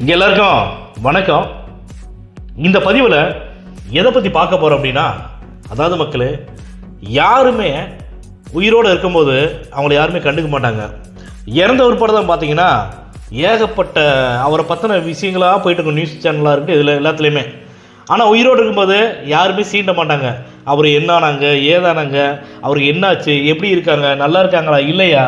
இங்கே எல்லாருக்கும் வணக்கம். இந்த பதிவில் எதை பற்றி பார்க்க போகிறோம் அப்படின்னா, அதாவது மக்களே, யாருமே உயிரோடு இருக்கும்போது அவங்கள யாருமே கண்டுக்க மாட்டாங்க. இறந்த ஒரு படம் தான் பார்த்தீங்கன்னா ஏகப்பட்ட அவரை பற்றின விஷயங்களாக போயிட்டு இருக்கும். நியூஸ் சேனலாக இருக்குது, இதில் எல்லாத்துலேயுமே. ஆனால் உயிரோடு இருக்கும்போது யாருமே சீண்ட மாட்டாங்க. அவர் என்னானாங்க, ஏதானாங்க, அவருக்கு என்னாச்சு, எப்படி இருக்காங்க, நல்லா இருக்காங்களா இல்லையா,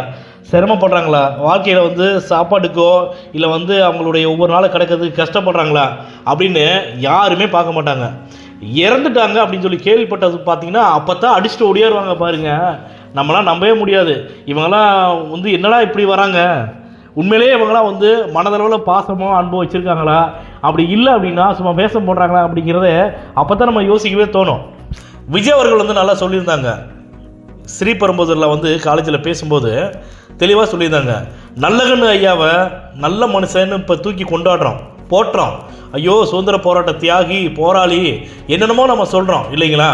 சிரமப்படுறாங்களா, வாழ்க்கையில் சாப்பாட்டுக்கோ இல்லை அவங்களுடைய ஒவ்வொரு நாளும் கிடைக்கிறதுக்கு கஷ்டப்படுறாங்களா அப்படின்னு யாருமே பார்க்க மாட்டாங்க. இறந்துட்டாங்க அப்படின்னு சொல்லி கேள்விப்பட்டது பார்த்தீங்கன்னா அப்போ தான் அடிச்சுட்டு ஓடியாருவாங்க பாருங்கள். நம்மளாம் நம்பவே முடியாது. இவங்களாம் என்னடா இப்படி வராங்க, உண்மையிலேயே இவங்களாம் மனதளவில் பாசமோ அன்போ வச்சுருக்காங்களா, அப்படி இல்லை அப்படின்னா சும்மா வேஷம் போடுறாங்களா அப்படிங்கிறத அப்போ தான் நம்ம யோசிக்கவே தோணும். விஜய் அவர்கள் நல்லா சொல்லியிருந்தாங்க. ஸ்ரீபெரும்புதூரில் காலேஜில் பேசும்போது தெளிவாக சொல்லியிருந்தாங்க. நல்லகண்ணு ஐயாவை நல்ல மனுஷன்னு இப்போ தூக்கி கொண்டாடுறோம், போட்டுறோம். ஐயோ சுதந்திர போராட்ட தியாகி, போராளி, என்னென்னமோ நம்ம சொல்கிறோம் இல்லைங்களா.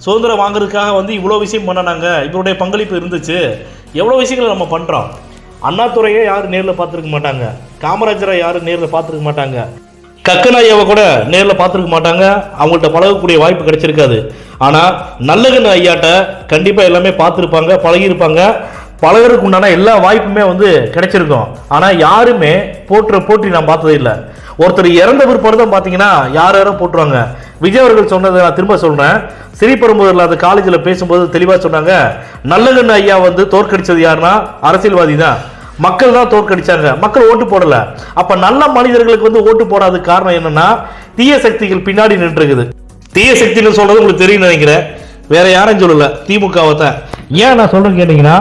சுதந்திரம் வாங்குறதுக்காக இவ்வளோ விஷயம் பண்ணனாங்க, இவருடைய பங்களிப்பு இருந்துச்சு, எவ்வளோ விஷயங்களை நம்ம பண்ணுறோம். அண்ணாதுரையை யாரும் நேரில் பார்த்துருக்க மாட்டாங்க, காமராஜரை யாரும் நேரில் பார்த்துருக்க மாட்டாங்க, கக்கன் ஐயாவை கூட நேரில் பார்த்துருக்க மாட்டாங்க, அவங்கள்ட்ட பழகக்கூடிய வாய்ப்பு கிடைச்சிருக்காது. ஆனால் நல்லகண்ணு ஐயாட்ட கண்டிப்பாக எல்லாமே பார்த்துருப்பாங்க, பழகியிருப்பாங்க. பழகிறதுக்கு உண்டான எல்லா வாய்ப்புமே கிடைச்சிருக்கும். ஆனால் யாருமே போட்டி நான் பார்த்ததே இல்லை. ஒருத்தர் இறந்த பிற்பாடு தான் பார்த்தீங்கன்னா யாரோ போட்டுருவாங்க. விஜய் அவர்கள் சொன்னதை நான் திரும்ப சொல்கிறேன். ஸ்ரீபெரும்புதூரில் அந்த காலேஜில் பேசும்போது தெளிவாக சொன்னாங்க. நல்லகண்ணு ஐயா தோற்கடிச்சது யாருன்னா அரசியல்வாதி தான், மக்கள் தான் தோற்கடிச்சாங்க, மக்கள் ஓட்டு போடலை. அப்போ நல்ல மனிதர்களுக்கு ஓட்டு போடாததுக்கு காரணம் என்னன்னா, தீய சக்திகள் பின்னாடி நின்றுருக்குது. தீய சக்திகள் சொல்றது உங்களுக்கு தெரியும் நினைக்கிறேன், வேற யாரும் சொல்லல, திமுகவை தான். ஏன் நான் சொல்றேன்னு கேட்டீங்கன்னா,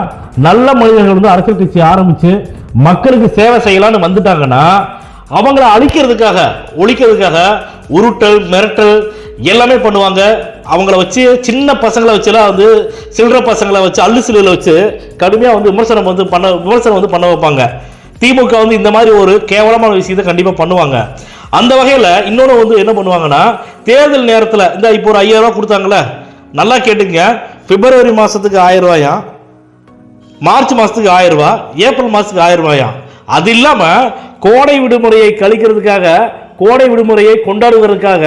நல்ல மனிதர்கள் அரசியல் கட்சி ஆரம்பிச்சு மக்களுக்கு சேவை செய்யலான்னு வந்துட்டாங்கன்னா அவங்கள அழிக்கிறதுக்காக, ஒழிக்கிறதுக்காக உருட்டல், மிரட்டல் எல்லாமே பண்ணுவாங்க. அவங்கள வச்சு சின்ன பசங்களை வச்சுலாம் சில்லற பசங்களை வச்சு அள்ளு சிலுவையில் வச்சு கடுமையாக விமர்சனம் பண்ண வைப்பாங்க. திமுக இந்த மாதிரி ஒரு கேவலமான விஷயத்தை கண்டிப்பாக பண்ணுவாங்க. அந்த வகையில் இன்னொன்று என்ன பண்ணுவாங்கன்னா, தேர்தல் நேரத்தில் இப்போ ஒரு 5000 ரூபா கொடுத்தாங்களே, நல்லா கேட்டுங்க, பிப்ரவரி மாதத்துக்கு 1000 ரூபாயா, மார்ச் மாதத்துக்கு 1000 ரூபா, ஏப்ரல் மாதத்துக்கு 1000 ரூபாயா. அது இல்லாமல் கோடை விடுமுறையை கழிக்கிறதுக்காக, கோடை விடுமுறையை கொண்டாடுவதற்காக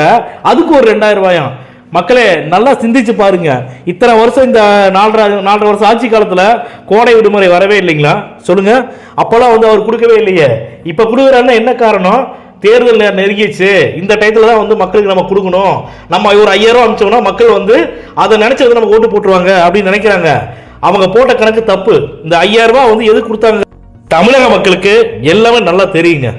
அதுக்கு ஒரு 2000 ரூபாயாம். மக்களே நல்லா சிந்திச்சு பாருங்க. இத்தனை வருஷம், இந்த 4.5 வருஷம் ஆட்சி காலத்தில் கோடை விடுமுறை வரவே இல்லைங்களா சொல்லுங்க. அப்போல்லாம் அவர் கொடுக்கவே இல்லையே. இப்போ கொடுக்குறாருன்னா என்ன காரணம்? தேர்தல் நேரம் நெருங்கிச்சு, இந்த டயத்தில் தான் மக்களுக்கு நம்ம கொடுக்கணும். நம்ம ஒரு 5000 ரூபா அனுப்பிச்சோம்னா மக்கள் அதை நினைச்சது நம்ம ஓட்டு போட்டுருவாங்க அப்படின்னு நினைக்கிறாங்க. அவங்க போட்ட கணக்கு தப்பு. இந்த 5000 ரூபா எது கொடுத்தாங்க? தமிழக மக்களுக்கு எல்லாமே நல்லா தெரியுங்க.